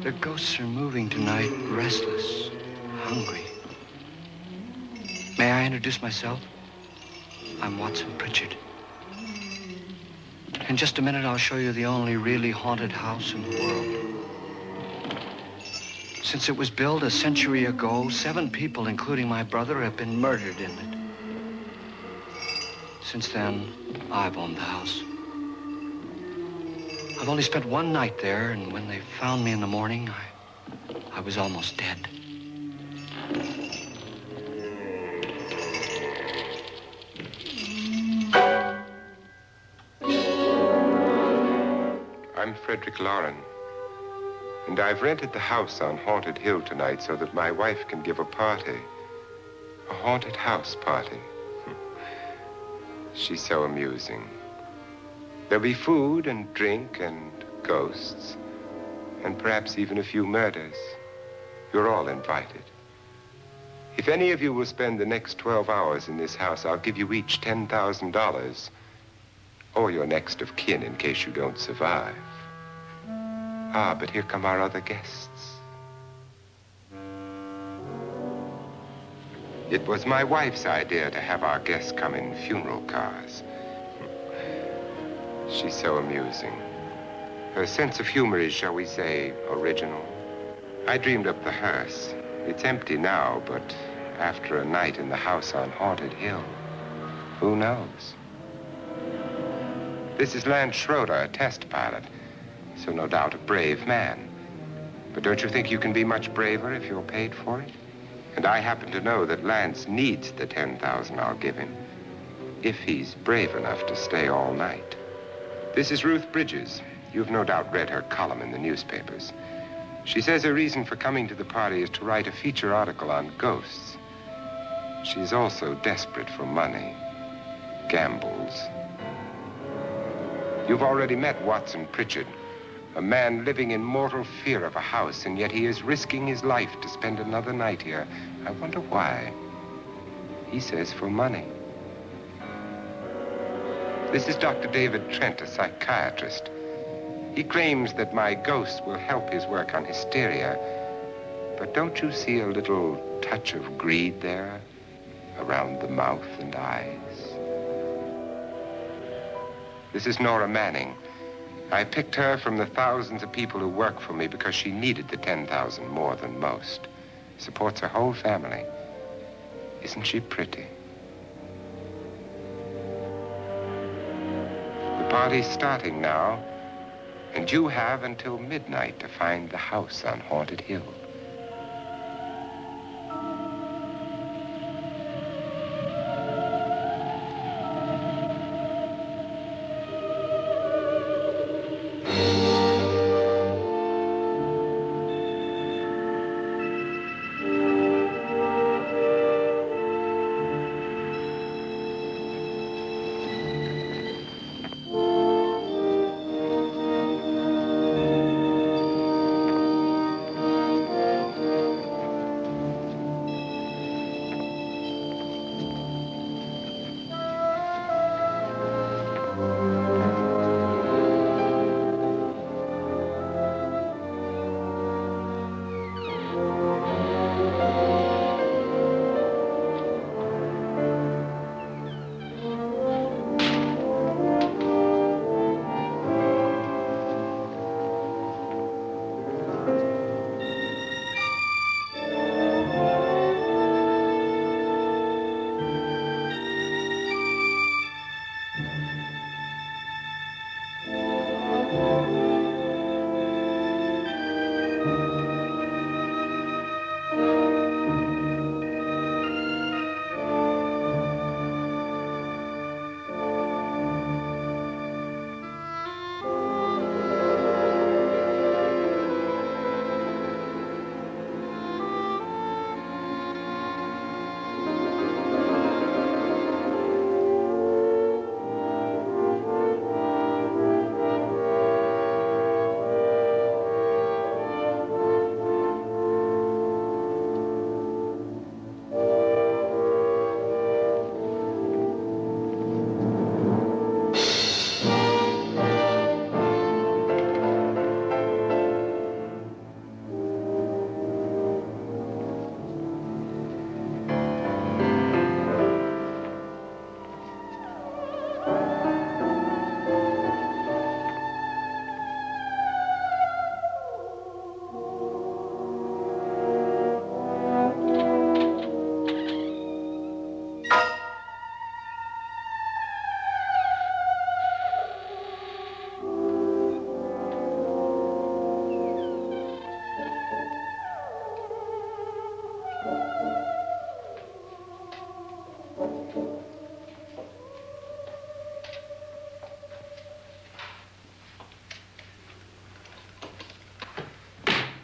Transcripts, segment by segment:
The ghosts are moving tonight, restless, hungry. May I introduce myself? I'm Watson Pritchard. In just a minute, I'll show you the only really haunted house in the world. Since it was built a century ago, 7 people, including my brother, have been murdered in it. Since then, I've owned the house. I've only spent one night there, and when they found me in the morning, I was almost dead. I'm Frederick Lauren, and I've rented the house on Haunted Hill tonight so that my wife can give a party. A haunted house party. She's so amusing. There'll be food and drink and ghosts, and perhaps even a few murders. You're all invited. If any of you will spend the next 12 hours in this house, I'll give you each $10,000, or your next of kin in case you don't survive. Ah, but here come our other guests. It was my wife's idea to have our guests come in funeral cars. She's so amusing. Her sense of humor is, shall we say, original. I dreamed up the hearse. It's empty now, but after a night in the house on Haunted Hill, who knows? This is Lance Schroeder, a test pilot, so no doubt a brave man. But don't you think you can be much braver if you're paid for it? And I happen to know that Lance needs the $10,000 I'll give him, if he's brave enough to stay all night. This is Ruth Bridges. You've no doubt read her column in the newspapers. She says her reason for coming to the party is to write a feature article on ghosts. She's also desperate for money, gambles. You've already met Watson Pritchard, a man living in mortal fear of a house, and yet he is risking his life to spend another night here. I wonder why. He says for money. This is Dr. David Trent, a psychiatrist. He claims that my ghost will help his work on hysteria. But don't you see a little touch of greed there around the mouth and eyes? This is Nora Manning. I picked her from the thousands of people who work for me because she needed the $10,000 more than most. Supports her whole family. Isn't she pretty? The party's starting now, and you have until midnight to find the house on Haunted Hill.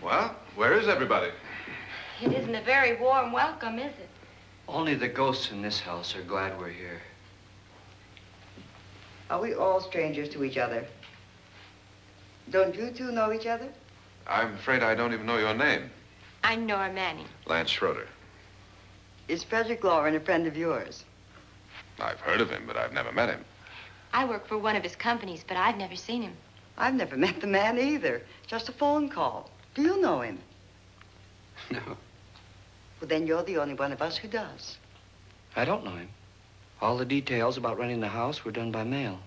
Well, where is everybody? It isn't a very warm welcome, is it? Only the ghosts in this house are glad we're here. Are we all strangers to each other? Don't you two know each other? I'm afraid I don't even know your name. I'm Nora Manning. Lance Schroeder. Is Frederick Lauren a friend of yours? I've heard of him, but I've never met him. I work for one of his companies, but I've never seen him. I've never met the man either. Just a phone call. Do you know him? No. Well, then you're the only one of us who does. I don't know him. All the details about renting the house were done by mail.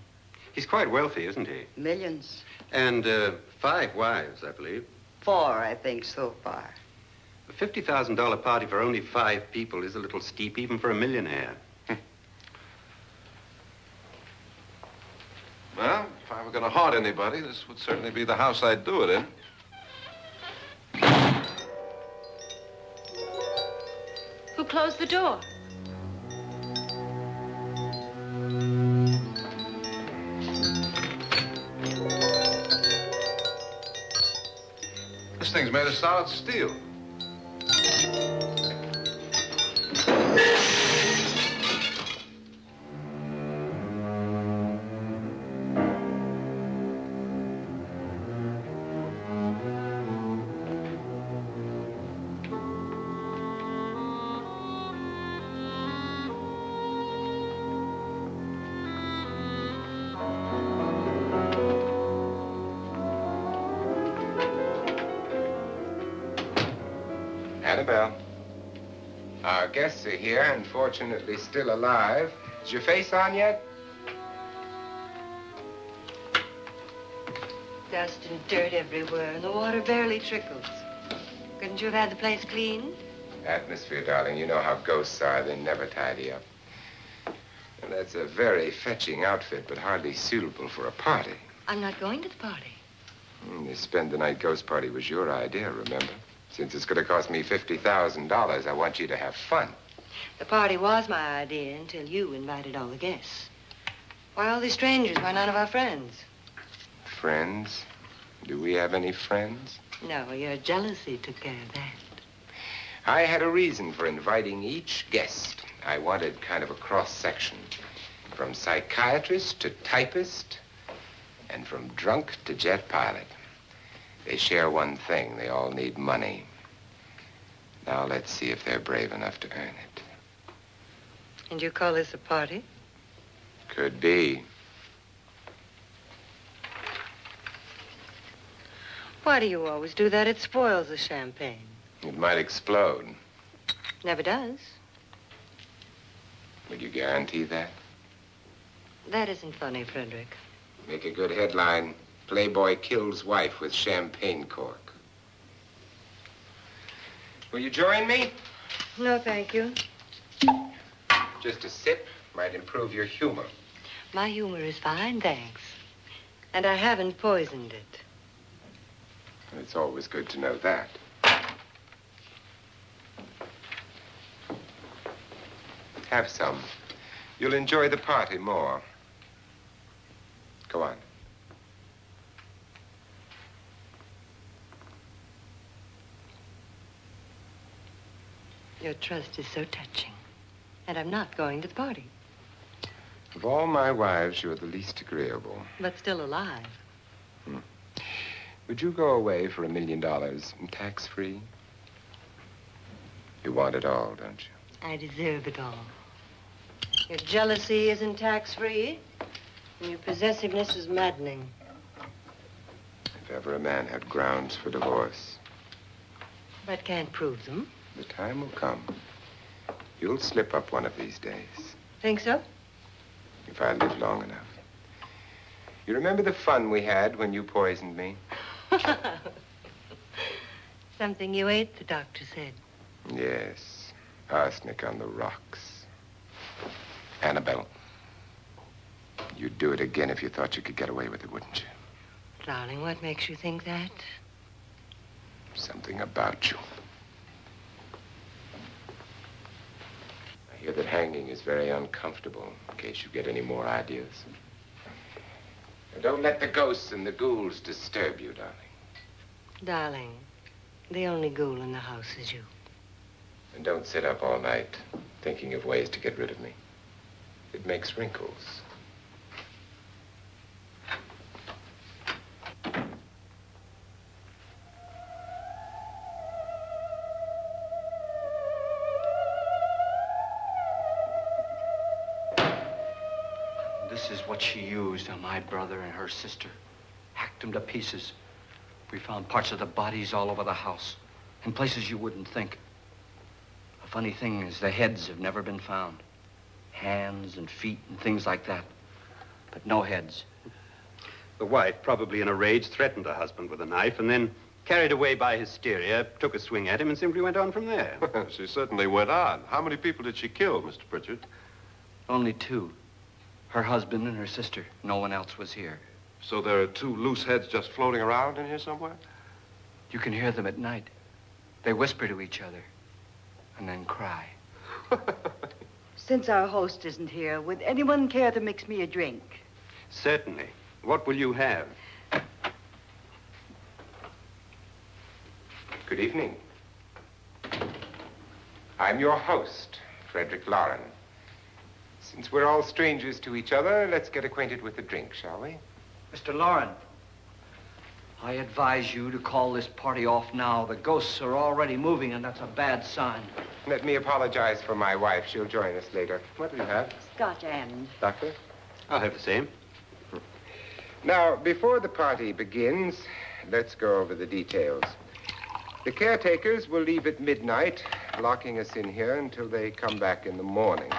He's quite wealthy, isn't he? Millions. And 5 wives, I believe. 4, I think, so far. A $50,000 party for only 5 people is a little steep, even for a millionaire. Well, if I were going to haunt anybody, this would certainly be the house I'd do it in. Who closed the door? This thing's made of solid steel. Annabelle, our guests are here, unfortunately still alive. Is your face on yet? Dust and dirt everywhere, and the water barely trickles. Couldn't you have had the place cleaned? Atmosphere, darling. You know how ghosts are. They never tidy up. And that's a very fetching outfit, but hardly suitable for a party. I'm not going to the party. The spend-the-night ghost party was your idea, remember? Since it's going to cost me $50,000, I want you to have fun. The party was my idea until you invited all the guests. Why all these strangers? Why none of our friends? Friends? Do we have any friends? No, your jealousy took care of that. I had a reason for inviting each guest. I wanted kind of a cross-section. From psychiatrist to typist, and from drunk to jet pilot. They share one thing. They all need money. Now let's see if they're brave enough to earn it. And you call this a party? Could be. Why do you always do that? It spoils the champagne. It might explode. Never does. Would you guarantee that? That isn't funny, Frederick. Make a good headline. Playboy kills wife with champagne cork. Will you join me? No, thank you. Just a sip might improve your humor. My humor is fine, thanks. And I haven't poisoned it. It's always good to know that. Have some. You'll enjoy the party more. Go on. Your trust is so touching. And I'm not going to the party. Of all my wives, you're the least agreeable. But still alive. Would you go away for $1 million and tax-free? You want it all, don't you? I deserve it all. Your jealousy isn't tax-free, and your possessiveness is maddening. If ever a man had grounds for divorce, But can't prove them. the time will come. You'll slip up one of these days, Think so? if I live long enough. You remember the fun we had when you poisoned me? Something you ate, the doctor said. Yes, arsenic on the rocks. Annabelle, you'd do it again if you thought you could get away with it, wouldn't you? Darling, what makes you think that? Something about you. I hear that hanging is very uncomfortable, in case you get any more ideas. Now, don't let the ghosts and the ghouls disturb you, darling. Darling, The only ghoul in the house is you. And don't sit up all night thinking of ways to get rid of me. It makes wrinkles. This is what she used on my brother and her sister. Hacked them to pieces. We found parts of the bodies all over the house, in places you wouldn't think. The funny thing is the heads have never been found. Hands and feet and things like that. But no heads. The wife, probably in a rage, threatened her husband with a knife and then, carried away by hysteria, took a swing at him and simply went on from there. She certainly went on. How many people did she kill, Mr. Pritchard? Only two. Her husband and her sister. No one else was here. So there are two loose heads just floating around in here somewhere? You can hear them at night. They whisper to each other and then cry. Since our host isn't here, would anyone care to mix me a drink? Certainly. What will you have? Good evening. I'm your host, Frederick Lauren. Since we're all strangers to each other, let's get acquainted with the drink, shall we? Mr. Lauren, I advise you to call this party off now. The ghosts are already moving, and that's a bad sign. Let me apologize for my wife. She'll join us later. What do you have? Scotch and. Doctor? I'll have the same. Now, before the party begins, let's go over the details. The caretakers will leave at midnight, locking us in here until they come back in the morning.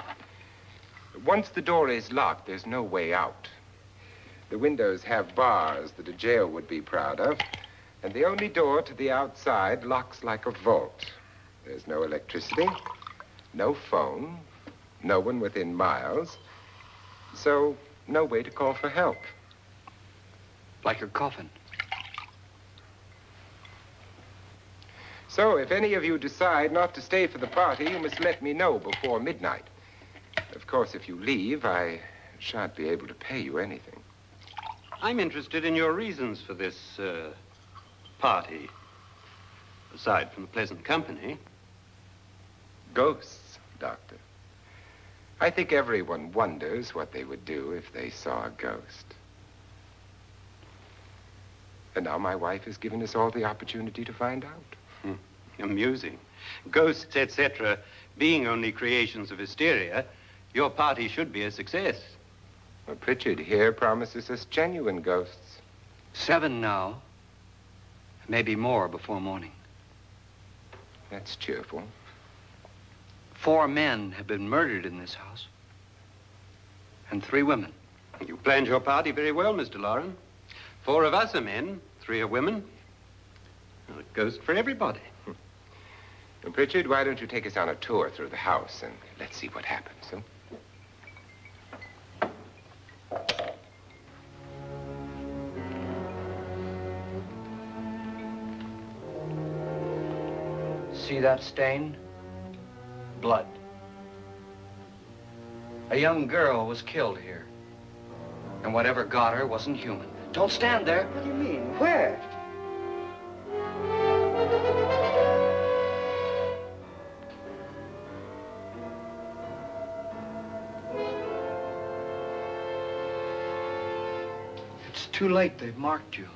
Once the door is locked, there's no way out. The windows have bars that a jail would be proud of, and the only door to the outside locks like a vault. There's no electricity, no phone, no one within miles, so no way to call for help. Like a coffin. So if any of you decide not to stay for the party, you must let me know before midnight. Of course, if you leave, I shan't be able to pay you anything. I'm interested in your reasons for this, party. Aside from the pleasant company. Ghosts, Doctor. I think everyone wonders what they would do if they saw a ghost. And now my wife has given us all the opportunity to find out. Amusing. Ghosts, etc., being only creations of hysteria, your party should be a success. Well, Pritchard here promises us genuine ghosts. 7 now. Maybe more before morning. That's cheerful. 4 men have been murdered in this house. And 3 women. You planned your party very well, Mr. Lauren. 4 of us are men, 3 are women. Well, a ghost for everybody. Well, Pritchard, why don't you take us on a tour through the house and let's see what happens, huh? See that stain? Blood. A young girl was killed here. And whatever got her wasn't human. Don't stand there. What do you mean? Where? It's too late. They've marked you.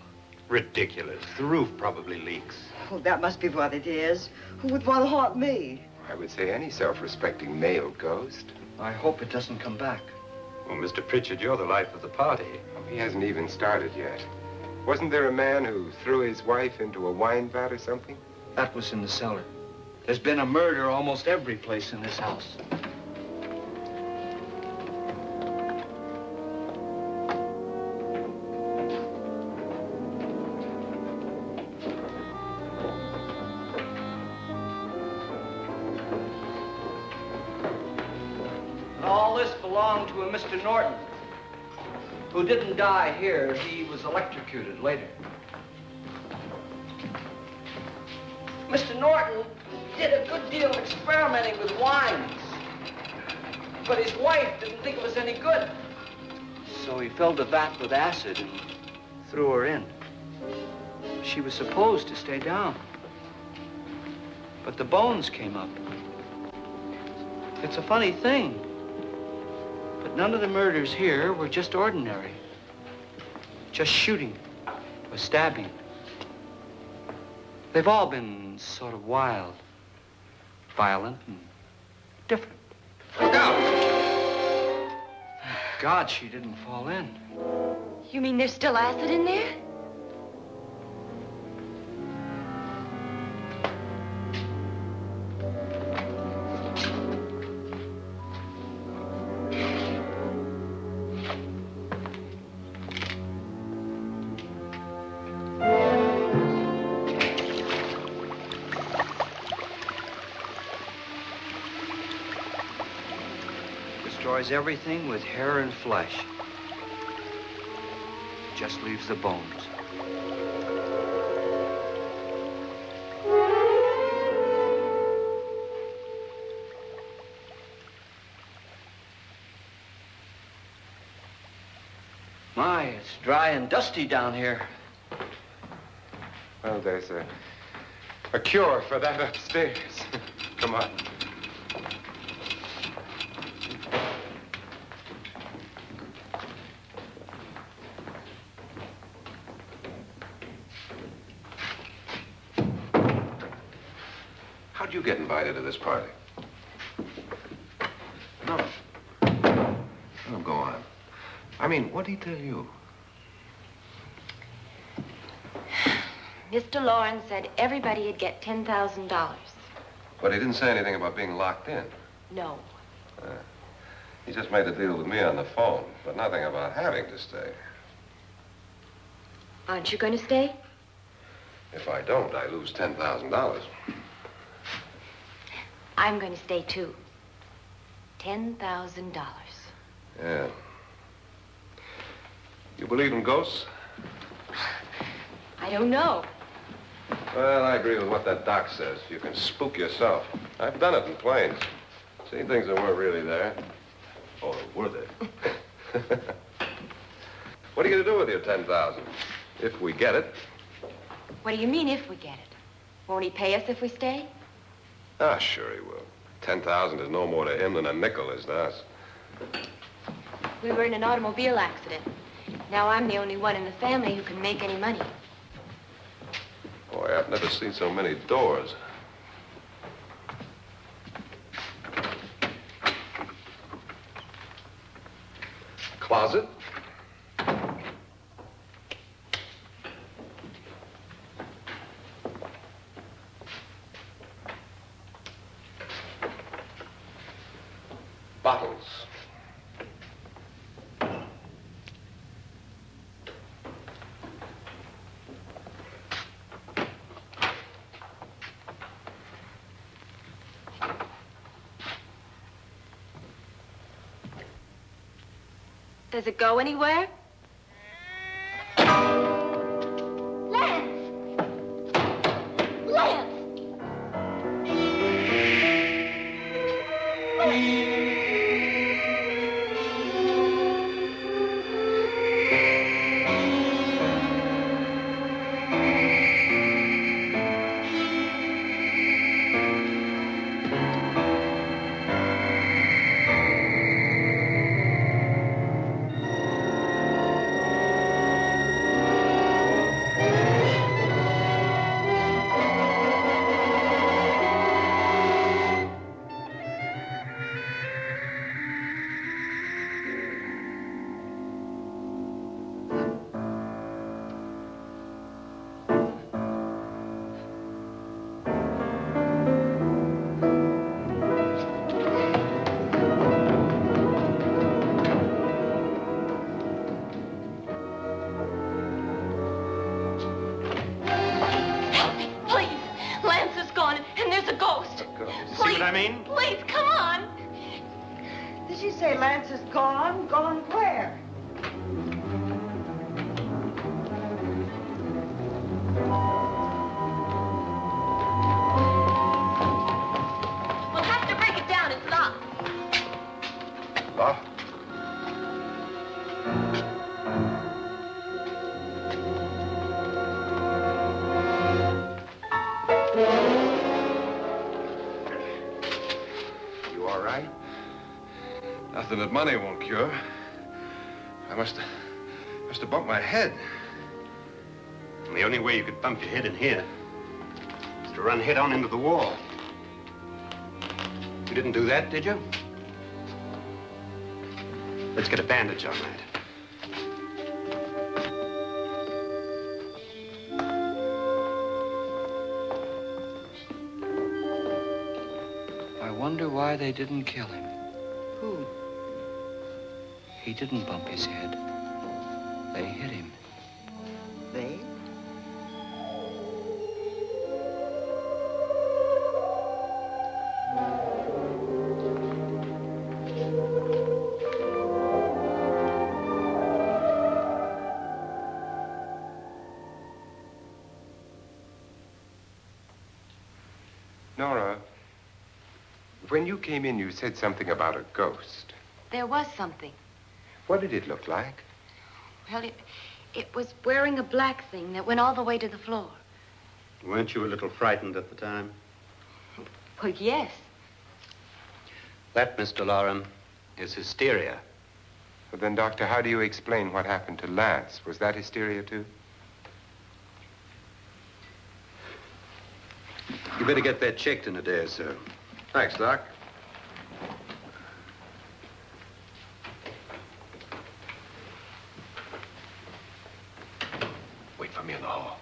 Ridiculous. The roof probably leaks. Oh, that must be what it is. Who would want to haunt me? I would say any self-respecting male ghost. I hope it doesn't come back. Well, Mr. Pritchard, you're the life of the party. He hasn't even started yet. Wasn't there a man who threw his wife into a wine vat or something? That was in the cellar. There's been a murder almost every place in this house. And all this belonged to a Mr. Norton, who didn't die here. He was electrocuted later. Mr. Norton did a good deal of experimenting with wines, but his wife didn't think it was any good. So he filled the vat with acid and threw her in. She was supposed to stay down. But the bones came up. It's a funny thing. But none of the murders here were just ordinary. Just shooting or stabbing. They've all been sort of wild, violent, and different. Look out! God, she didn't fall in. You mean there's still acid in there? Destroys everything with hair and flesh. Just leaves the bones. My, it's dry and dusty down here. Well, there's a cure for that upstairs. Come on. How'd you get invited to this party? No. No, go on. I mean, what did he tell you? Mr. Lawrence said everybody'd get $10,000. But he didn't say anything about being locked in. No. He just made a deal with me on the phone, but nothing about having to stay. Aren't you going to stay? If I don't, I lose $10,000. I'm going to stay, too. $10,000. Yeah. You believe in ghosts? I don't know. Well, I agree with what that doc says. You can spook yourself. I've done it in planes. Seen things that weren't really there. Or were they? What are you going to do with your $10,000? If we get it. What do you mean, if we get it? Won't he pay us if we stay? Ah, sure he will. 10,000 is no more to him than a nickel is to us. We were in an automobile accident. Now I'm the only one in the family who can make any money. Boy, I've never seen so many doors. Closet? Bottles. Does it go anywhere? Lance! Lance! I mean? Please, come on. Did she say Lance is gone? Gone where? We'll have to break it down. It's locked. Locked? nothing that money won't cure. I must have bumped my head. And the only way you could bump your head in here is to run head on into the wall. You didn't do that, did you? Let's get a bandage on that. I wonder why they didn't kill him. Who? He didn't bump his head. They hit him. They? Nora, when you came in, you said something about a ghost. There was something. What did it look like? Well, it was wearing a black thing that went all the way to the floor. Weren't you a little frightened at the time? Well, yes. That, Mr. Loren, is hysteria. Well, then, Doctor, how do you explain what happened to Lance? Was that hysteria, too? You better get that checked in a day or so. Thanks, Doc. Wait for me in the hall.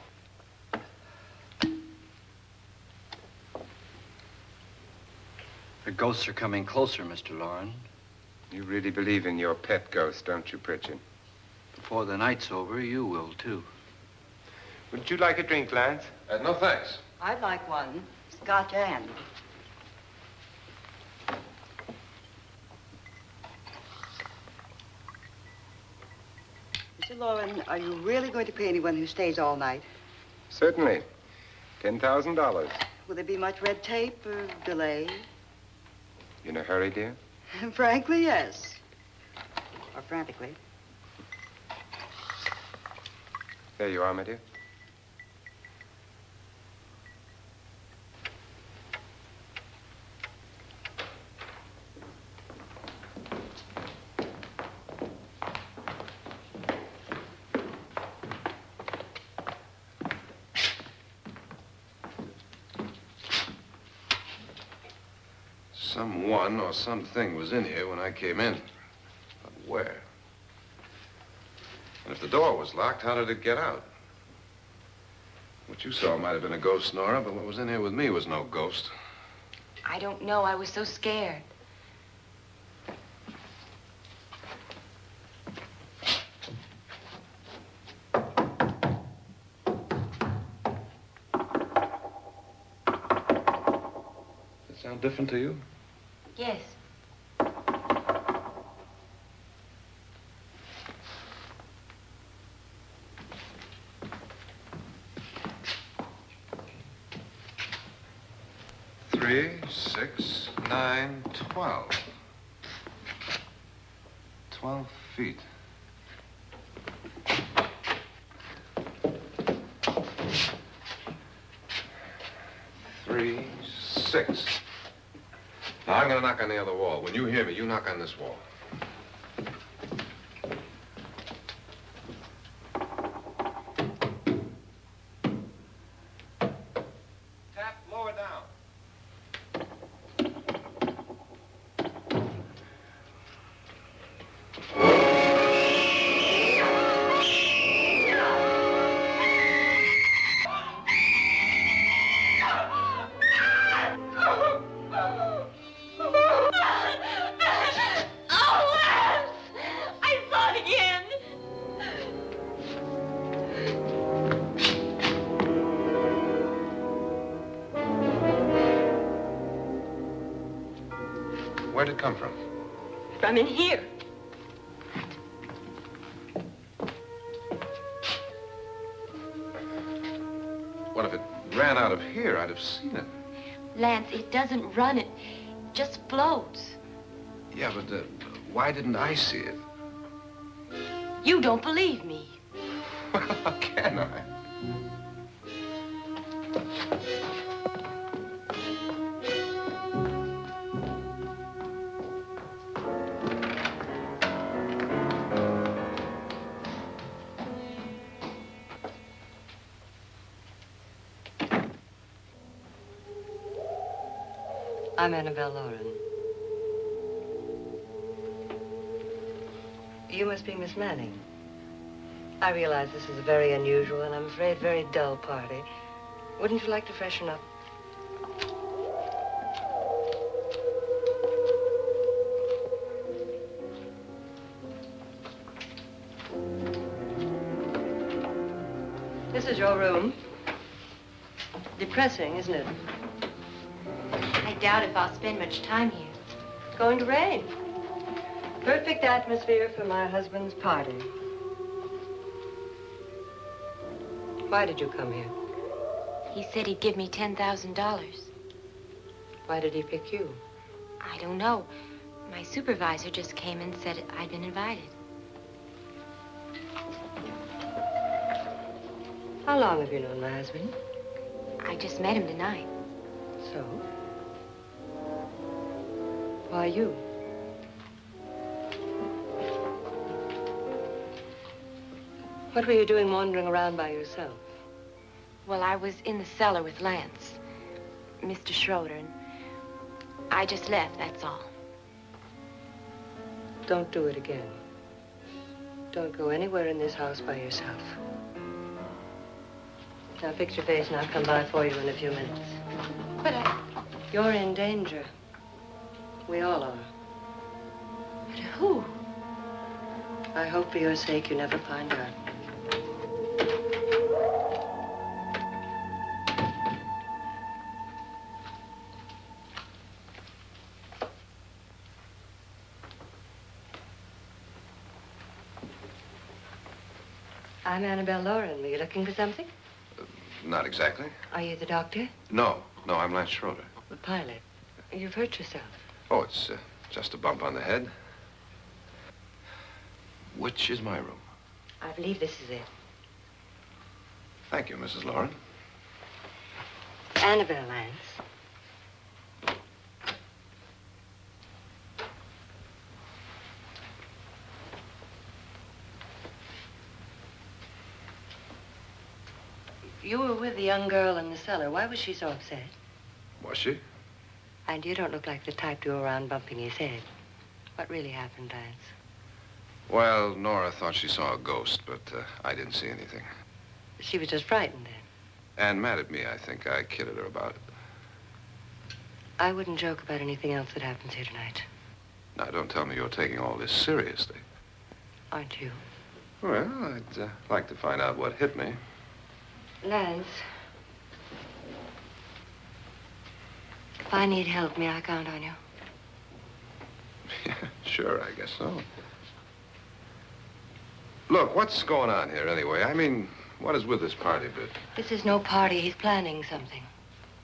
The ghosts are coming closer, Mr. Loren. You really believe in your pet ghost, don't you, Pritchard? Before the night's over, you will, too. Would you like a drink, Lance? No, thanks. I'd like one. Scotch and. Mr. Loren, are you really going to pay anyone who stays all night? Certainly. $10,000. Will there be much red tape or delay? In a hurry, dear? Frankly, yes. Or frantically. There you are, my dear. Someone or something was in here when I came in. But where? And if the door was locked, how did it get out? What you saw might have been a ghost, Nora, but what was in here with me was no ghost. I don't know. I was so scared. Does it sound different to you? Yes. Three, 6, 9, 12. 12 feet. Three, 6. Now, I'm gonna knock on the other wall. When you hear me, you knock on this wall. Tap lower down. Where'd it come from? From in here. What if it ran out of here? I'd have seen it. Lance, it doesn't run. It just floats. Yeah, but why didn't I see it? You don't believe me. Well, how can I? I'm Annabelle Lauren. You must be Miss Manning. I realize this is a very unusual and I'm afraid very dull party. Wouldn't you like to freshen up? This is your room. Depressing, isn't it? I doubt if I'll spend much time here. It's going to rain. Perfect atmosphere for my husband's party. Why did you come here? He said he'd give me $10,000. Why did he pick you? I don't know. My supervisor just came and said I'd been invited. How long have you known my husband? I just met him tonight. So? Why you? What were you doing wandering around by yourself? Well, I was in the cellar with Lance, Mr. Schroeder, and I just left, that's all. Don't do it again. Don't go anywhere in this house by yourself. Now fix your face and I'll come by for you in a few minutes. But You're in danger. We all are. But who? I hope for your sake you never find out. I'm Annabelle Lauren. Were you looking for something? Not exactly. Are you the doctor? No, I'm Lance Schroeder. The pilot. You've hurt yourself. Oh, it's just a bump on the head. Which is my room? I believe this is it. Thank you, Mrs. Lauren. Annabelle Lance. You were with the young girl in the cellar. Why was she so upset? Was she? And you don't look like the type to go around bumping his head. What really happened, Lance? Well, Nora thought she saw a ghost, but I didn't see anything. She was just frightened then. And mad at me, I think. I kidded her about it. I wouldn't joke about anything else that happens here tonight. Now, don't tell me you're taking all this seriously. Aren't you? Well, I'd like to find out what hit me. Lance. If I need help, may I count on you? Yeah, sure, I guess so. Look, what's going on here anyway? I mean, what is with this party bit? This is no party. He's planning something.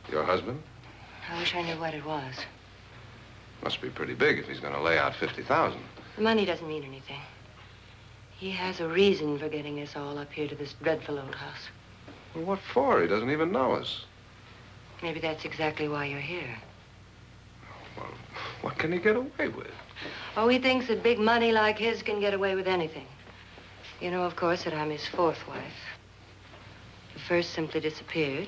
Your husband? I wish I knew what it was. Must be pretty big if he's going to lay out 50,000. The money doesn't mean anything. He has a reason for getting us all up here to this dreadful old house. Well, what for? He doesn't even know us. Maybe that's exactly why you're here. Well, what can he get away with? Oh, he thinks that big money like his can get away with anything. You know, of course, that I'm his fourth wife. The first simply disappeared.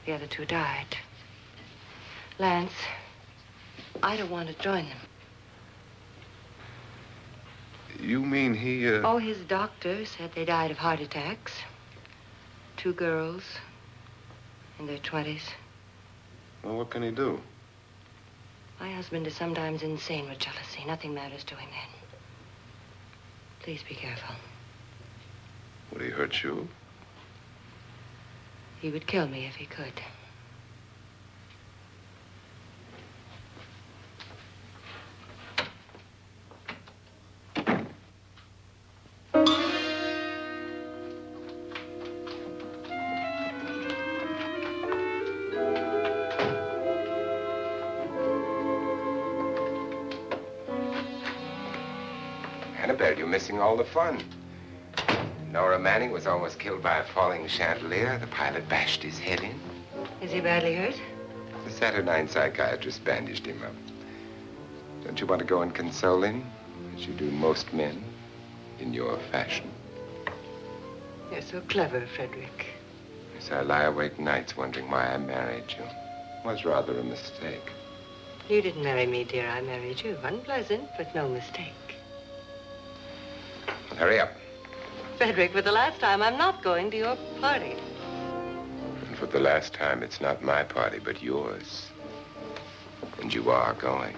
The other two died. Lance, I don't want to join them. You mean he, Oh, his doctor said they died of heart attacks. 2 girls in their 20s. Well, what can he do? My husband is sometimes insane with jealousy. Nothing matters to him then. Please be careful. Would he hurt you? He would kill me if he could. Annabelle, you're missing all the fun. Nora Manning was almost killed by a falling chandelier. The pilot bashed his head in. Is he badly hurt? The Saturnine psychiatrist bandaged him up. Don't you want to go and console him, as you do most men, in your fashion? You're so clever, Frederick. Yes, I lie awake nights wondering why I married you. It was rather a mistake. You didn't marry me, dear. I married you. Unpleasant, but no mistake. Hurry up. Frederick, for the last time, I'm not going to your party. And for the last time, it's not my party, but yours. And you are going.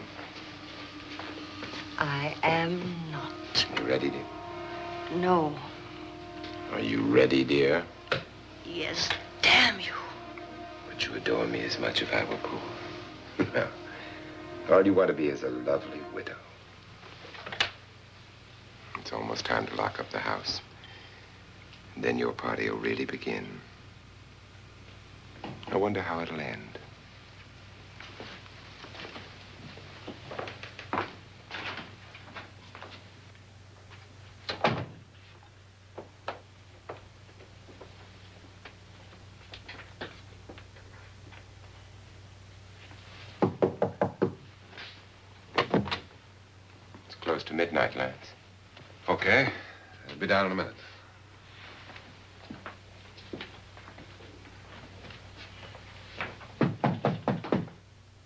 I am not. You ready, dear? No. Are you ready, dear? Yes, damn you. Would you adore me as much if I were poor? No. All you want to be is a lovely widow. It's almost time to lock up the house. And then your party will really begin. I wonder how it'll end. It's close to midnight, Lance. Okay. I'll be down in a minute.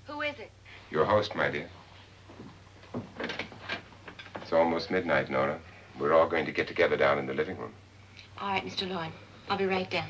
Who is it? Your host, my dear. It's almost midnight, Nora. We're all going to get together down in the living room. All right, Mr. Lloyd. I'll be right down.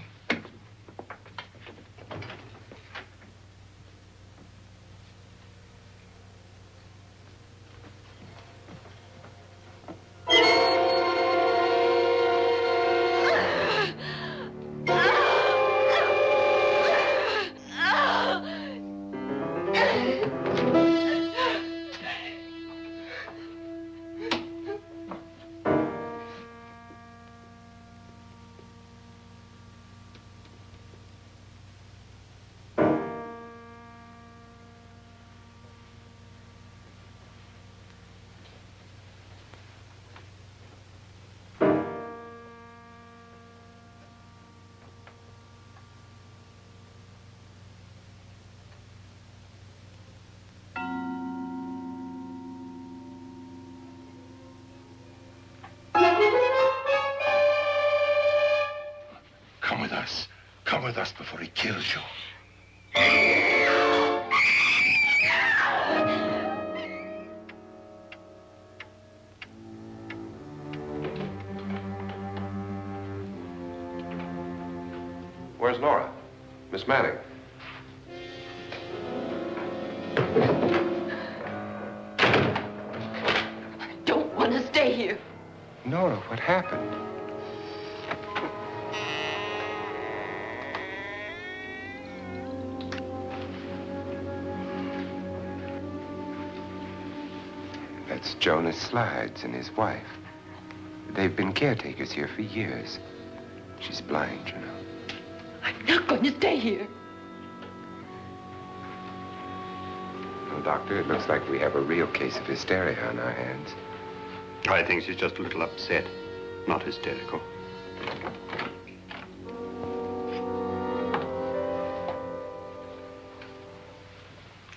Come with us. Come with us before he kills you. Where's Nora? Miss Manning. I don't want to stay here. Nora, what happened? That's Jonas Slides and his wife. They've been caretakers here for years. She's blind, you know. I'm not going to stay here. Well, Doctor, it looks like we have a real case of hysteria on our hands. I think she's just a little upset, not hysterical.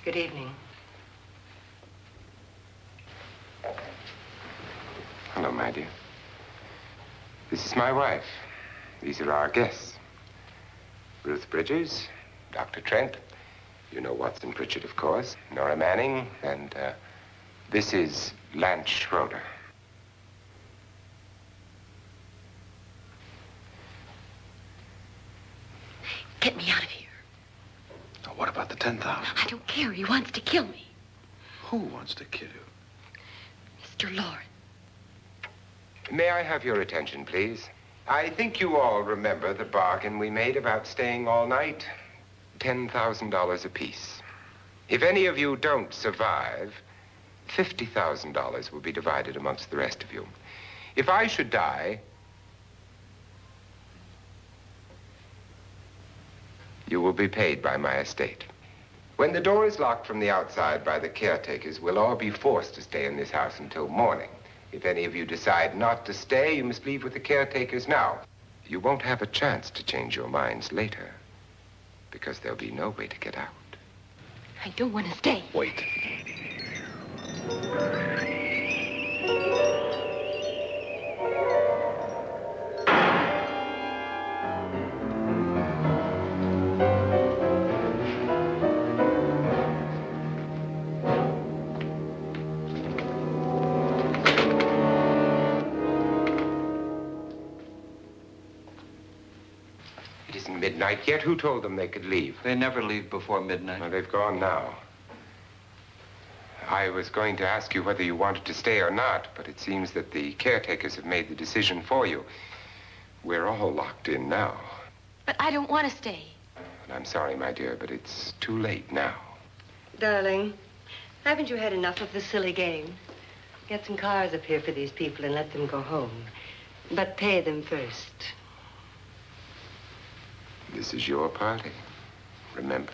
Good evening. Hello, my dear. This is my wife. These are our guests. Ruth Bridges, Dr. Trent. You know Watson Pritchard, of course. Nora Manning, and this is Lance Schroeder. Get me out of here. Now, what about the 10,000? I don't care. He wants to kill me. Who wants to kill you? Mr. Lawrence. May I have your attention, please? I think you all remember the bargain we made about staying all night. $10,000 apiece. If any of you don't survive, $50,000 will be divided amongst the rest of you. If I should die, you will be paid by my estate. When the door is locked from the outside by the caretakers, we'll all be forced to stay in this house until morning. If any of you decide not to stay, you must leave with the caretakers now. You won't have a chance to change your minds later, because there'll be no way to get out. I don't want to stay. Wait. midnight yet. Who told them they could leave? They never leave before midnight. Well, they've gone now. I was going to ask you whether you wanted to stay or not, but it seems that the caretakers have made the decision for you. We're all locked in now. But I don't want to stay. And I'm sorry, my dear, but it's too late now. Darling, haven't you had enough of the silly game? Get some cars up here for these people and let them go home. But pay them first. This is your party, remember?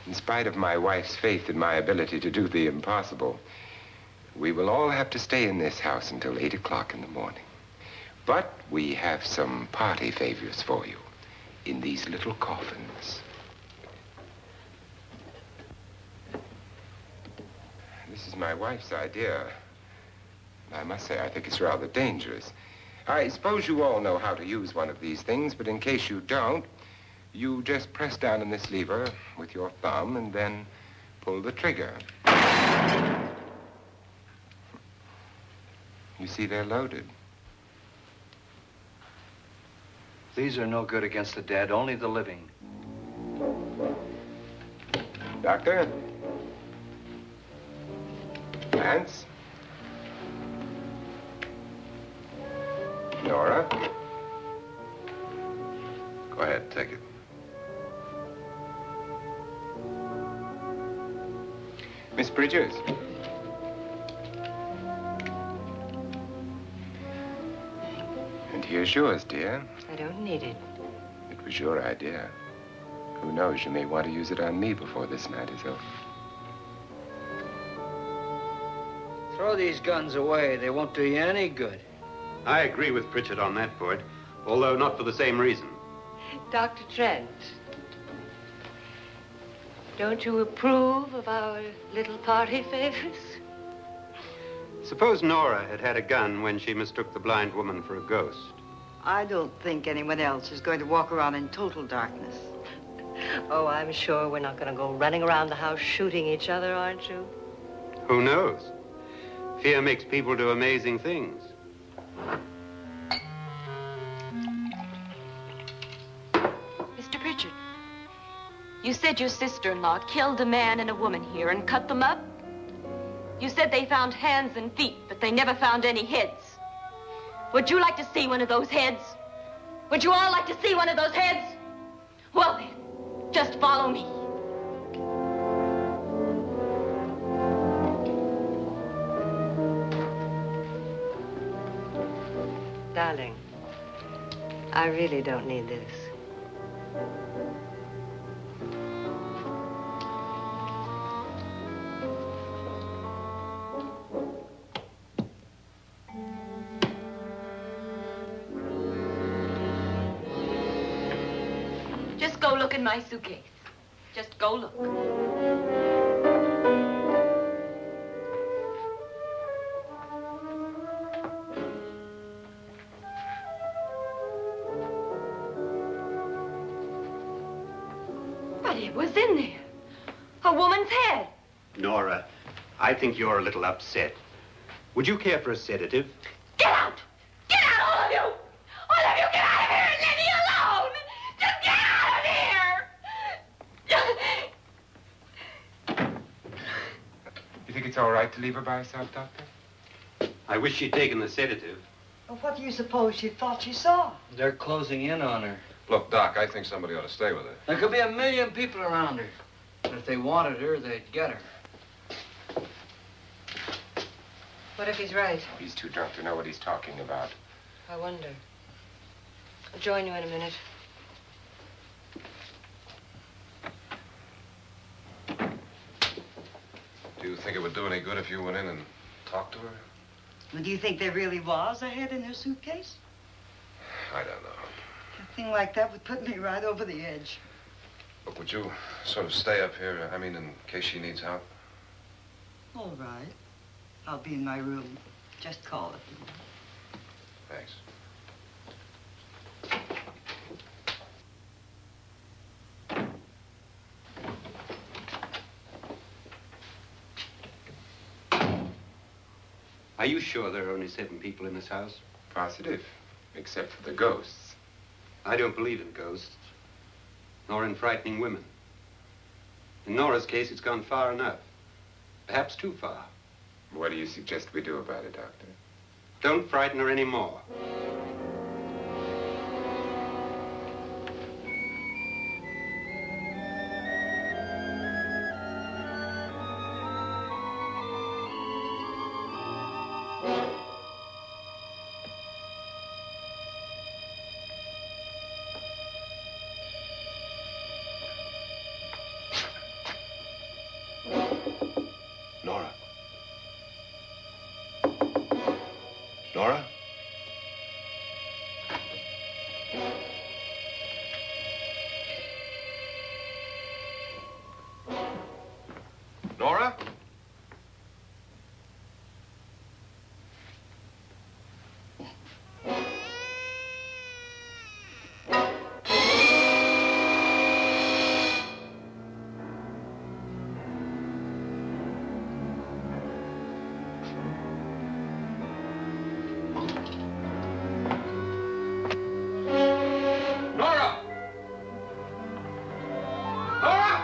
In spite of my wife's faith in my ability to do the impossible, we will all have to stay in this house until 8 o'clock in the morning. But we have some party favors for you in these little coffins. This is my wife's idea. I must say, I think it's rather dangerous. I suppose you all know how to use one of these things, but in case you don't, you just press down on this lever with your thumb and then pull the trigger. You see, they're loaded. These are no good against the dead, only the living. Doctor? Lance? Nora? Go ahead, take it. Miss Bridges? And here's yours, dear. I don't need it. It was your idea. Who knows, you may want to use it on me before this night is over. Throw these guns away. They won't do you any good. I agree with Pritchard on that point, although not for the same reason. Dr. Trent, don't you approve of our little party favors? Suppose Nora had had a gun when she mistook the blind woman for a ghost. I don't think anyone else is going to walk around in total darkness. Oh, I'm sure we're not going to go running around the house shooting each other, aren't you? Who knows? Fear makes people do amazing things. Mr. Pritchard, you said your sister-in-law killed a man and a woman here and cut them up? You said they found hands and feet, but they never found any heads. Would you like to see one of those heads? Would you all like to see one of those heads? Well then, just follow me. Darling, I really don't need this. Just go look in my suitcase. Just go look. But it was in there. A woman's head. Nora, I think you're a little upset. Would you care for a sedative? Get out! Get out, all of you! All of you, get out of here and leave me alone! Just get out of here! You think it's all right to leave her by herself, Doctor? I wish she'd taken the sedative. Well, what do you suppose she thought she saw? They're closing in on her. Look, Doc, I think somebody ought to stay with her. There could be 1,000,000 people around her. But if they wanted her, they'd get her. What if he's right? He's too drunk to know what he's talking about. I wonder. I'll join you in a minute. Do you think it would do any good if you went in and talked to her? Well, do you think there really was a head in her suitcase? I don't know. A thing like that would put me right over the edge. Look, would you sort of stay up here, I mean, in case she needs help? All right. I'll be in my room. Just call it. Thanks. Are you sure there are only 7 people in this house? Positive, except for the ghosts. I don't believe in ghosts, nor in frightening women. In Nora's case, it's gone far enough. Perhaps too far. What do you suggest we do about it, Doctor? Don't frighten her anymore. Nora? Nora? Nora? Nora! Nora!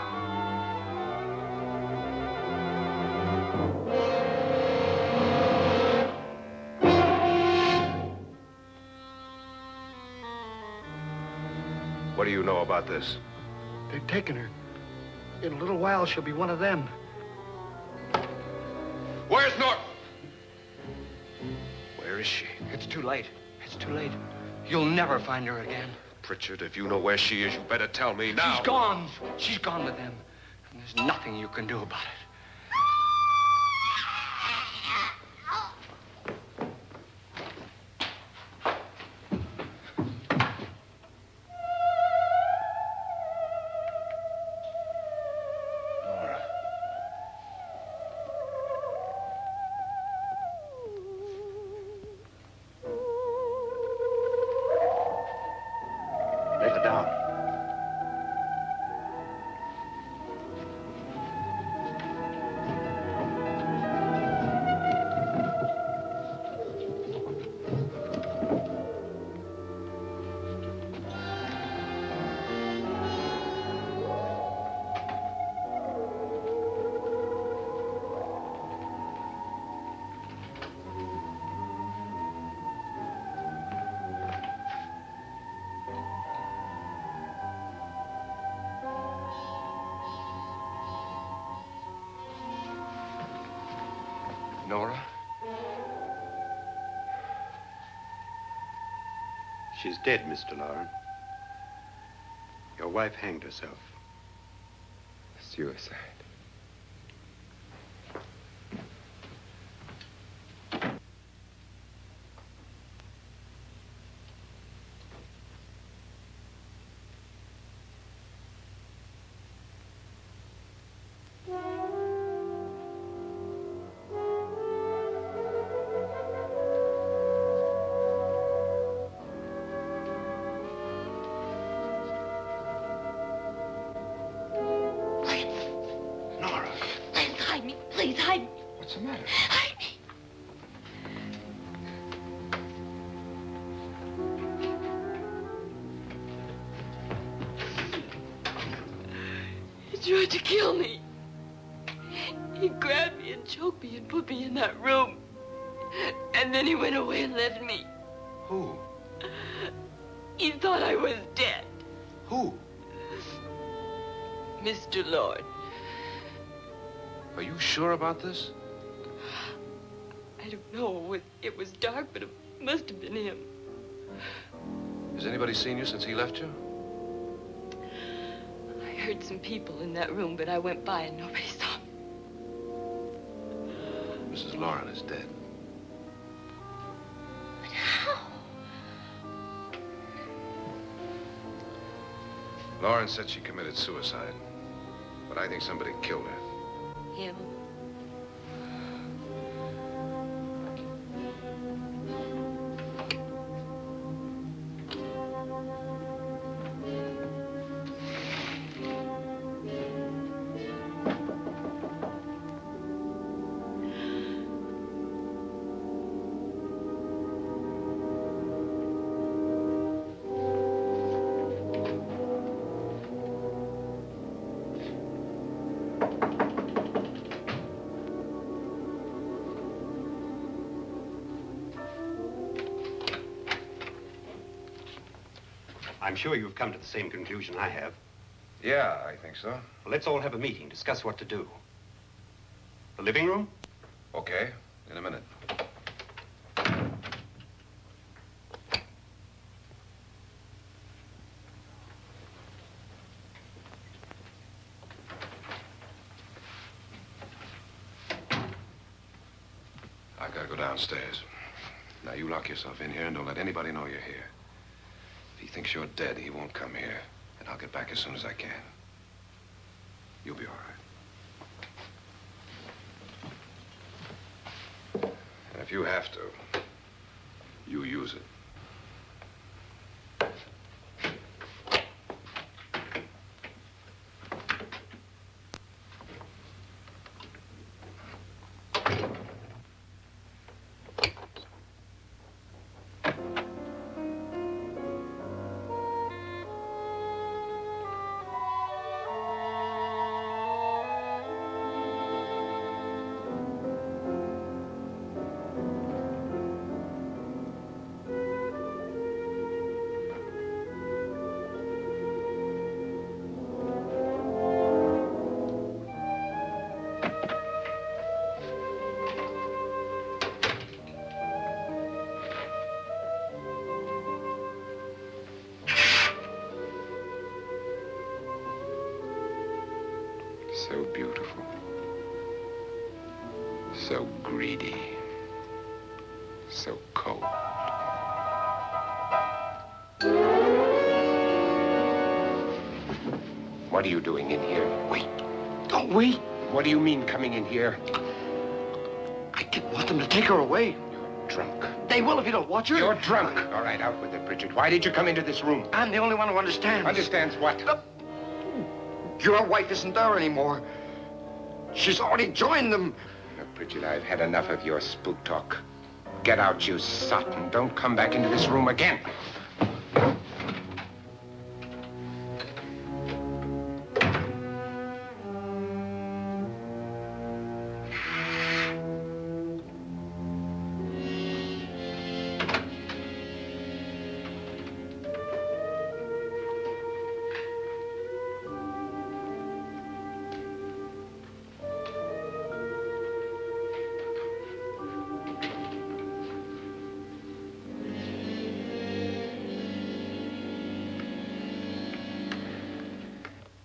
What do you know about this? They've taken her. In a little while, she'll be one of them. Where's Nora? Where is she? It's too late. It's too late. You'll never find her again. Pritchard, if you know where she is, you better tell me now. She's gone. She's gone with them. And there's nothing you can do about it. Nora. Let her down. Nora? She's dead, Mr. Loren. Your wife hanged herself. Suicide. Nora, Please hide me. Please hide me. What's the matter? Hide me. He tried to kill me. He grabbed me and choked me and put me in that room. And then he went away and left me. who? He thought I was dead. Who? Mr. Lord. Are you sure about this? I don't know. It was dark, but it must have been him. Has anybody seen you since he left you? I heard some people in that room, but I went by and nobody saw me. Mrs. Loren is dead. But how? Loren said she committed suicide, but I think somebody killed her. Him? I'm sure you've come to the same conclusion I have. Yeah, I think so. Well, let's all have a meeting, discuss what to do. The living room? Okay, in a minute. I gotta go downstairs. Now, you lock yourself in here and don't let anybody know you're here. If he thinks you're dead, he won't come here. And I'll get back as soon as I can. You'll be all right. And if you have to, you use it. So beautiful. So greedy. So cold. What are you doing in here? Wait. Don't wait. What do you mean coming in here? I didn't want them to take her away. You're drunk. They will if you don't watch her. You're drunk. All right, out with it, Bridget. Why did you come into this room? I'm the only one who understands. Understands what? Your wife isn't there anymore. She's already joined them. Look, Bridget, I've had enough of your spook talk. Get out, you sot, and don't come back into this room again.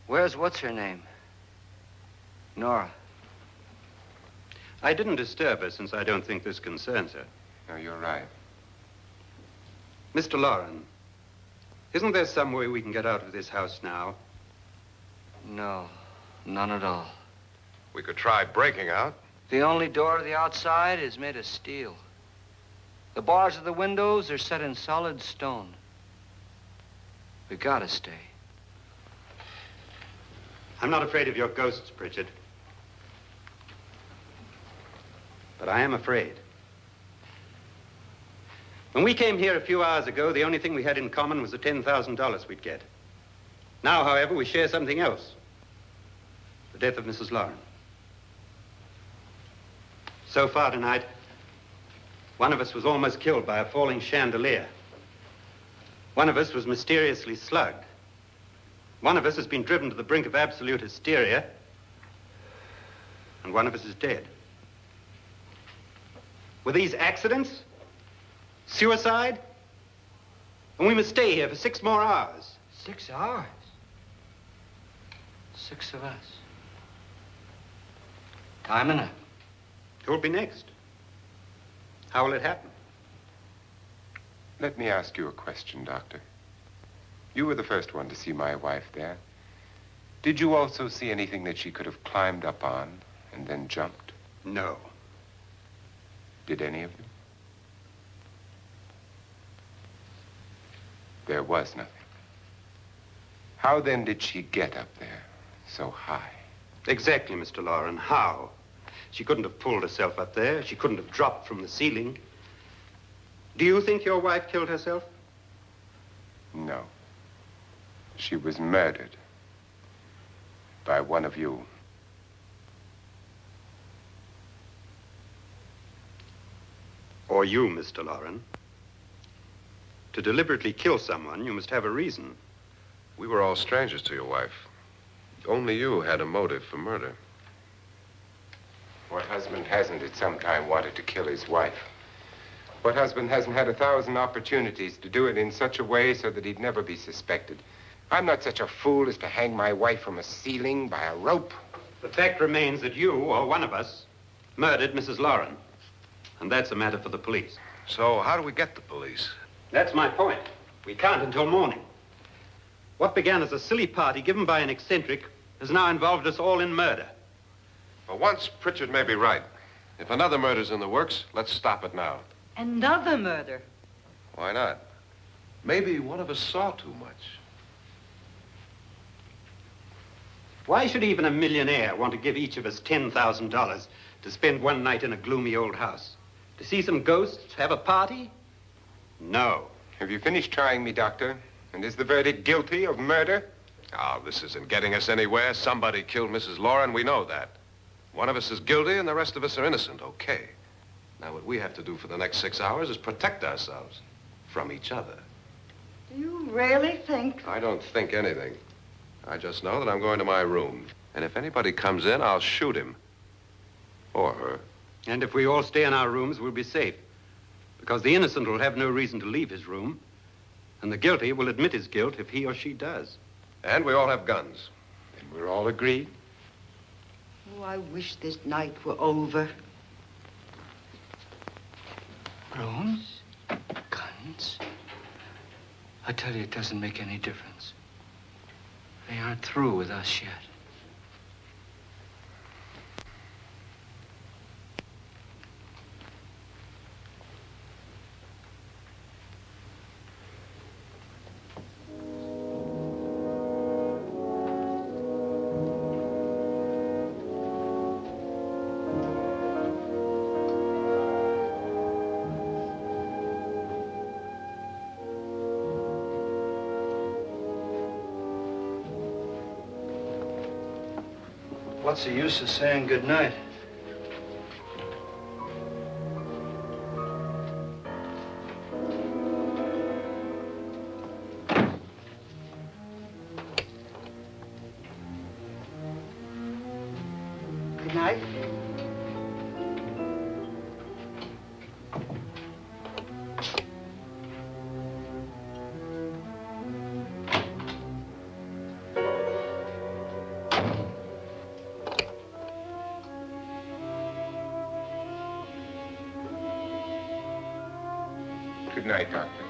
Where's what's-her-name? Nora. I didn't disturb her since I don't think this concerns her. No, you're right. Mr. Loren, isn't there some way we can get out of this house now? No, none at all. We could try breaking out. The only door to the outside is made of steel. The bars of the windows are set in solid stone. We gotta stay. I'm not afraid of your ghosts, Pritchard. But I am afraid. When we came here a few hours ago, the only thing we had in common was the $10,000 we'd get. Now, however, we share something else. The death of Mrs. Loren. So far tonight, one of us was almost killed by a falling chandelier. One of us was mysteriously slugged. One of us has been driven to the brink of absolute hysteria, and one of us is dead. Were these accidents? Suicide? And we must stay here for 6 more hours. 6 hours? 6 of us. Time enough. Who'll be next? How will it happen? Let me ask you a question, Doctor. You were the first one to see my wife there. Did you also see anything that she could have climbed up on and then jumped? No. Did any of you? There was nothing. How then did she get up there so high? Exactly, Mr. Loren. How? She couldn't have pulled herself up there. She couldn't have dropped from the ceiling. Do you think your wife killed herself? No. She was murdered by one of you. Or you, Mr. Loren. To deliberately kill someone, you must have a reason. We were all strangers to your wife. Only you had a motive for murder. What husband hasn't at some time wanted to kill his wife? What husband hasn't had 1,000 opportunities to do it in such a way so that he'd never be suspected? I'm not such a fool as to hang my wife from a ceiling by a rope. The fact remains that you, or one of us, murdered Mrs. Lauren. And that's a matter for the police. So how do we get the police? That's my point. We can't until morning. What began as a silly party given by an eccentric has now involved us all in murder. For once, Pritchard may be right. If another murder's in the works, let's stop it now. Another murder? Why not? Maybe one of us saw too much. Why should even a millionaire want to give each of us $10,000 to spend one night in a gloomy old house? To see some ghosts, have a party? No. Have you finished trying me, Doctor? And is the verdict guilty of murder? Oh, this isn't getting us anywhere. Somebody killed Mrs. Lauren, we know that. One of us is guilty and the rest of us are innocent, okay. Now, what we have to do for the next 6 hours is protect ourselves from each other. Do you really think? I don't think anything. I just know that I'm going to my room. And if anybody comes in, I'll shoot him. Or her. And if we all stay in our rooms, we'll be safe. Because the innocent will have no reason to leave his room. And the guilty will admit his guilt if he or she does. And we all have guns. And we're all agreed? Oh, I wish this night were over. Rooms? Guns? I tell you, it doesn't make any difference. They aren't through with us yet. What's the use of saying goodnight? Good night. Good night, Doctor.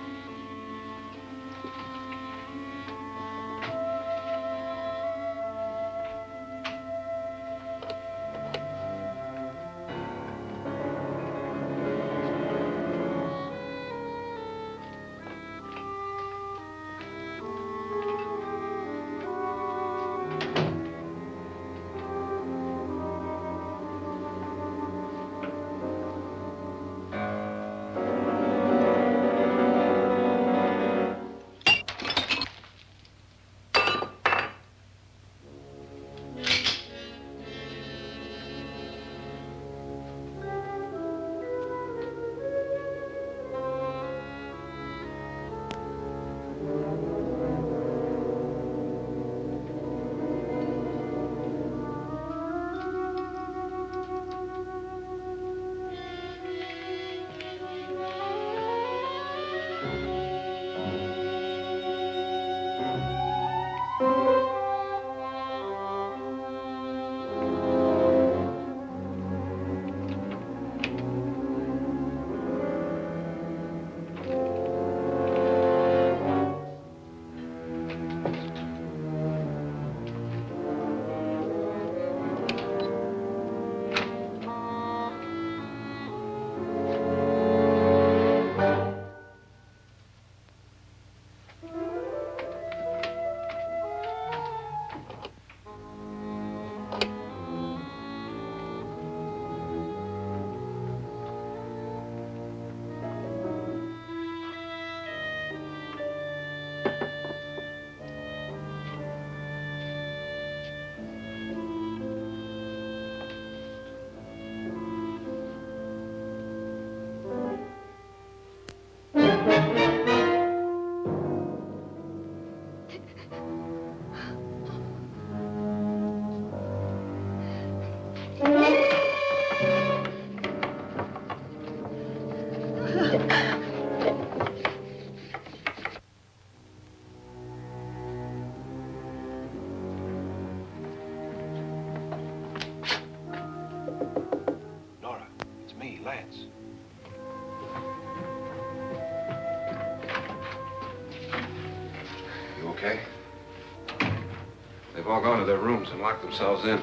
have all gone to their rooms and locked themselves in.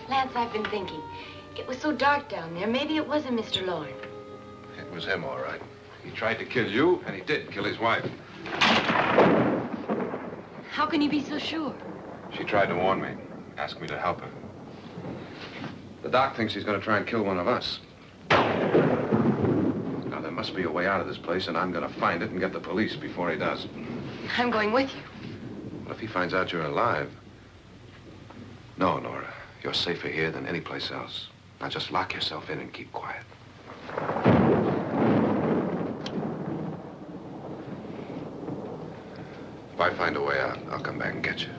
Lance, I've been thinking. It was so dark down there. Maybe it wasn't Mr. Lorne. It was him, all right. He tried to kill you, and he did kill his wife. How can you be so sure? She tried to warn me, asked me to help her. The doc thinks he's going to try and kill one of us. Now, there must be a way out of this place, and I'm going to find it and get the police before he does. I'm going with you. What if he finds out you're alive? No, Nora. You're safer here than any place else. Now, just lock yourself in and keep quiet. If I find a way out, I'll come back and get you.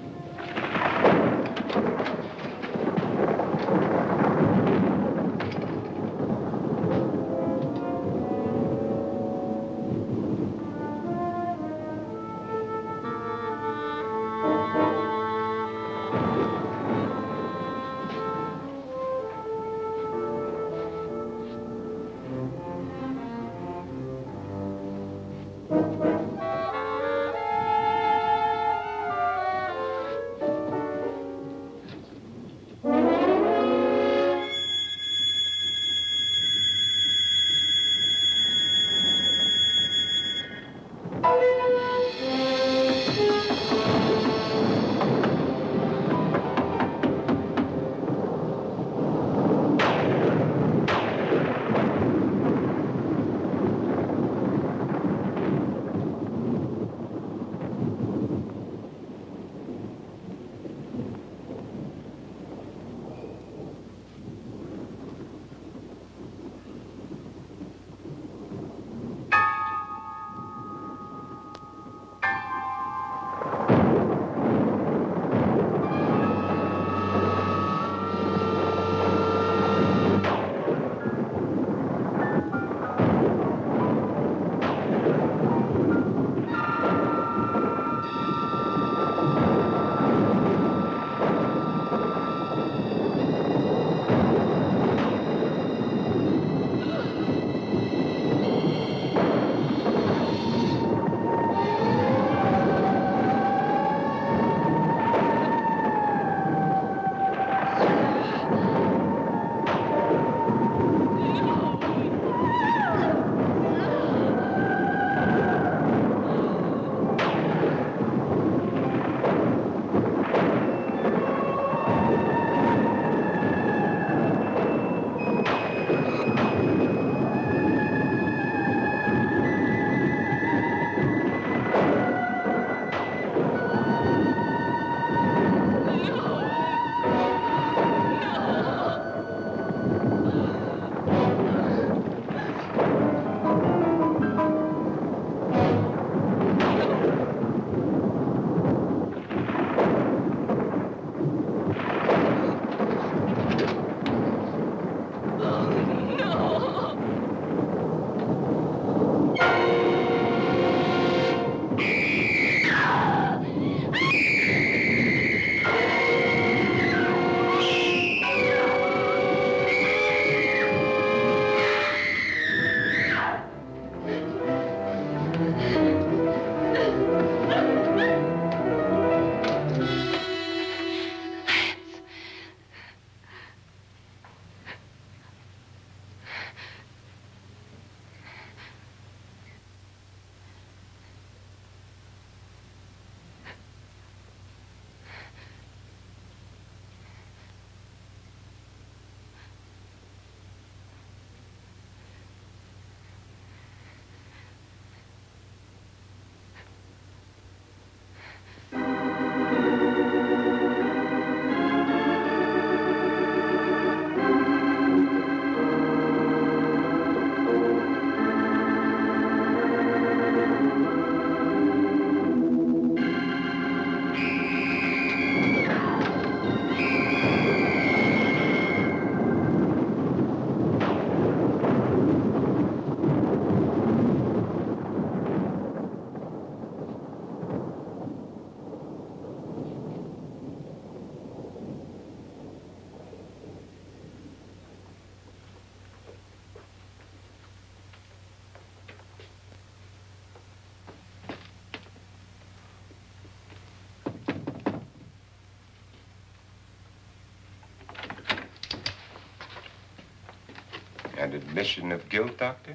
An admission of guilt, Doctor?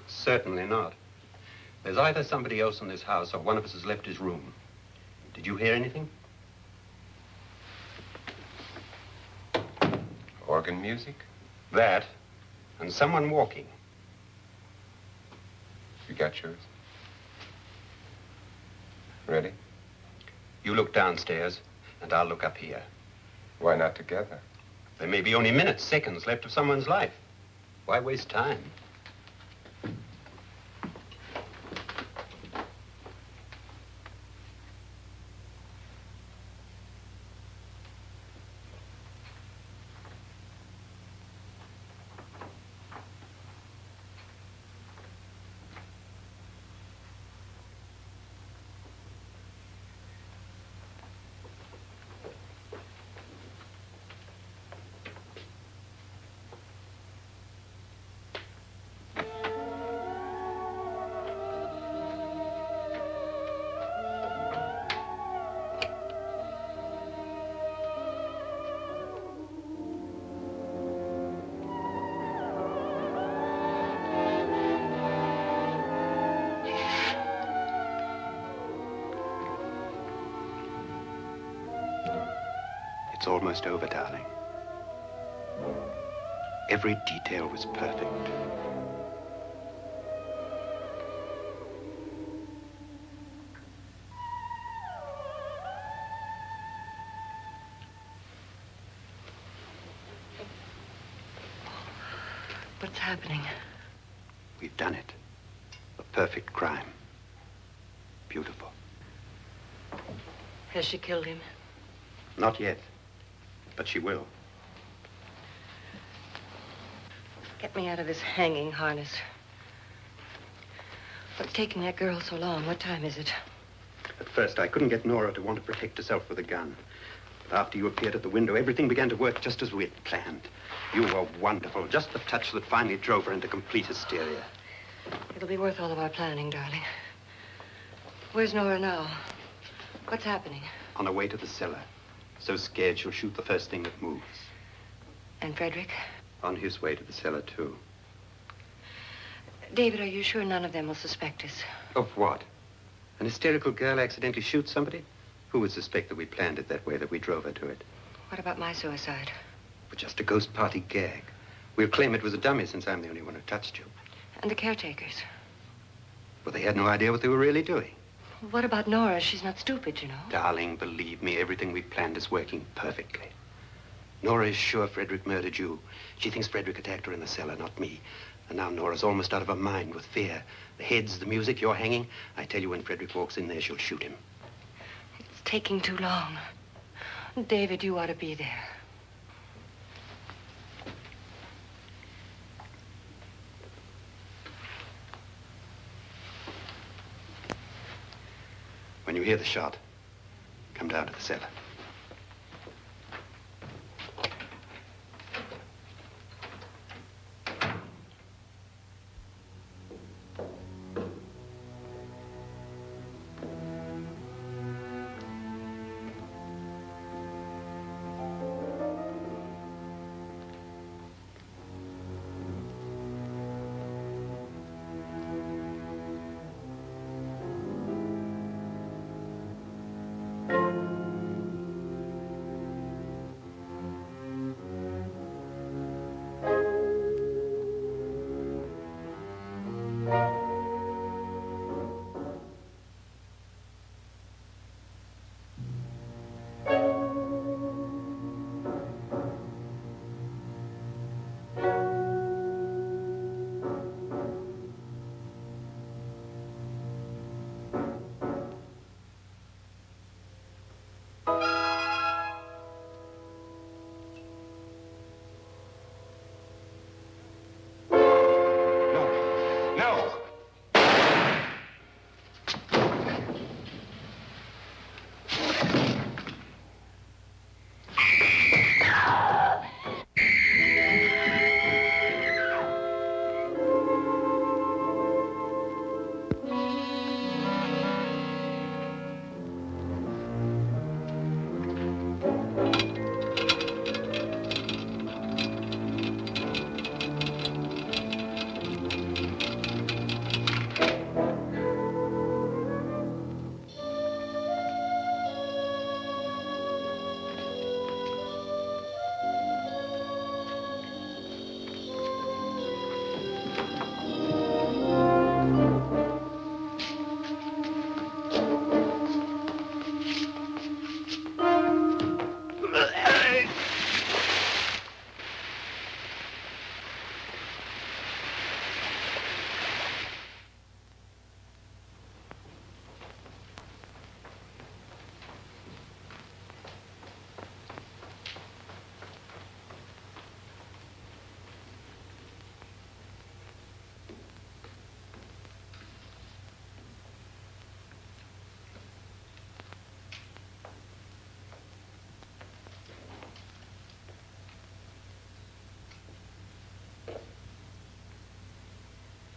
Certainly not. There's either somebody else in this house or one of us has left his room. Did you hear anything? Organ music? That, and someone walking. You got yours? Ready? You look downstairs, and I'll look up here. Why not together? There may be only minutes, seconds left of someone's life. Why waste time? It's almost over, darling. Every detail was perfect. What's happening? We've done it. A perfect crime. Beautiful. Has she killed him? Not yet, but she will. Get me out of this hanging harness. What's taking that girl so long? What time is it? At first, I couldn't get Nora to want to protect herself with a gun. But after you appeared at the window, everything began to work just as we had planned. You were wonderful. Just the touch that finally drove her into complete hysteria. It'll be worth all of our planning, darling. Where's Nora now? What's happening? On her way to the cellar. So scared she'll shoot the first thing that moves. And Frederick? On his way to the cellar, too. David, are you sure none of them will suspect us? Of what? An hysterical girl accidentally shoots somebody? Who would suspect that we planned it that way, that we drove her to it? What about my suicide? But just a ghost party gag. We'll claim it was a dummy since I'm the only one who touched you. And the caretakers? Well, they had no idea what they were really doing. What about Nora? She's not stupid, you know. Darling, believe me, everything we planned is working perfectly. Nora is sure Frederick murdered you. She thinks Frederick attacked her in the cellar, not me. And now Nora's almost out of her mind with fear. The heads, the music, you're hanging. I tell you, when Frederick walks in there, she'll shoot him. It's taking too long. David, you ought to be there. When you hear the shot, come down to the cellar.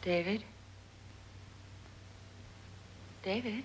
David? David?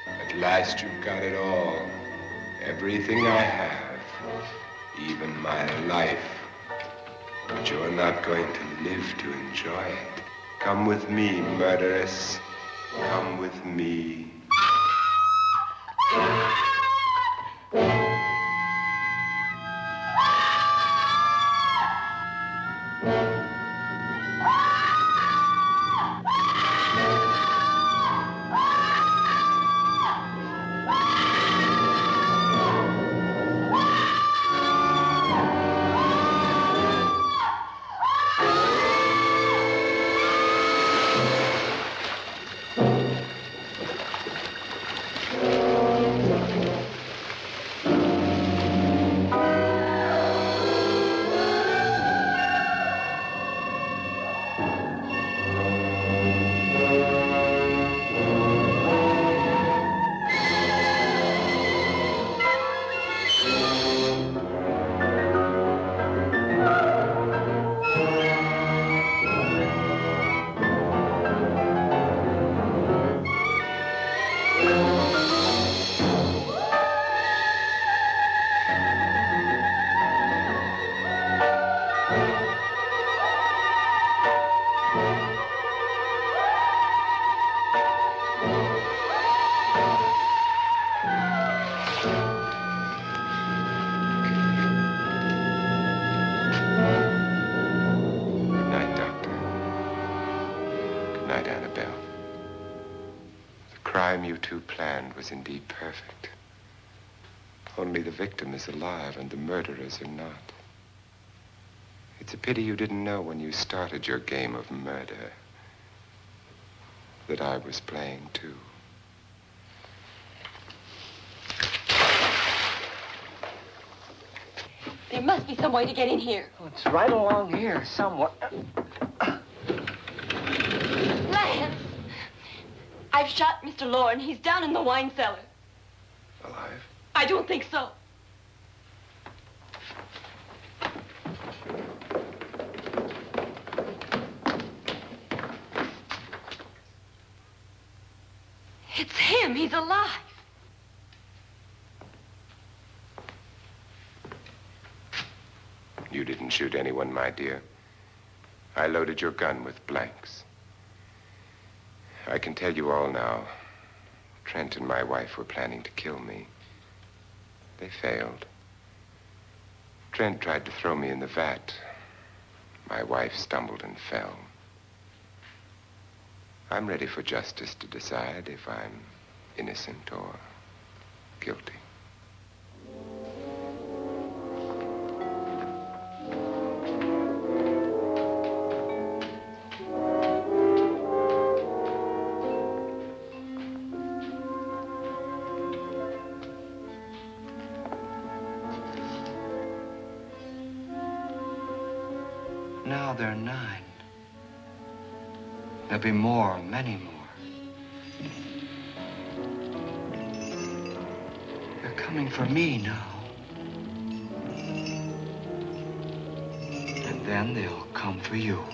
At last you've got it all. Everything I have. Even my life. But you're not going to live to enjoy it. Come with me, murderess. Come with me. You two planned was indeed perfect. Only the victim is alive and the murderers are not. It's a pity you didn't know when you started your game of murder that I was playing too. There must be some way to get in here. Oh, it's right along here somewhere. Lance! I've shot Mr. Loren. He's down in the wine cellar. Alive? I don't think so. It's him. He's alive. You didn't shoot anyone, my dear. I loaded your gun with blanks. I can tell you all now. Trent and my wife were planning to kill me. They failed. Trent tried to throw me in the vat. My wife stumbled and fell. I'm ready for justice to decide if I'm innocent or guilty. Now they're 9. There'll be more, many more. They're coming for me now. And then they'll come for you.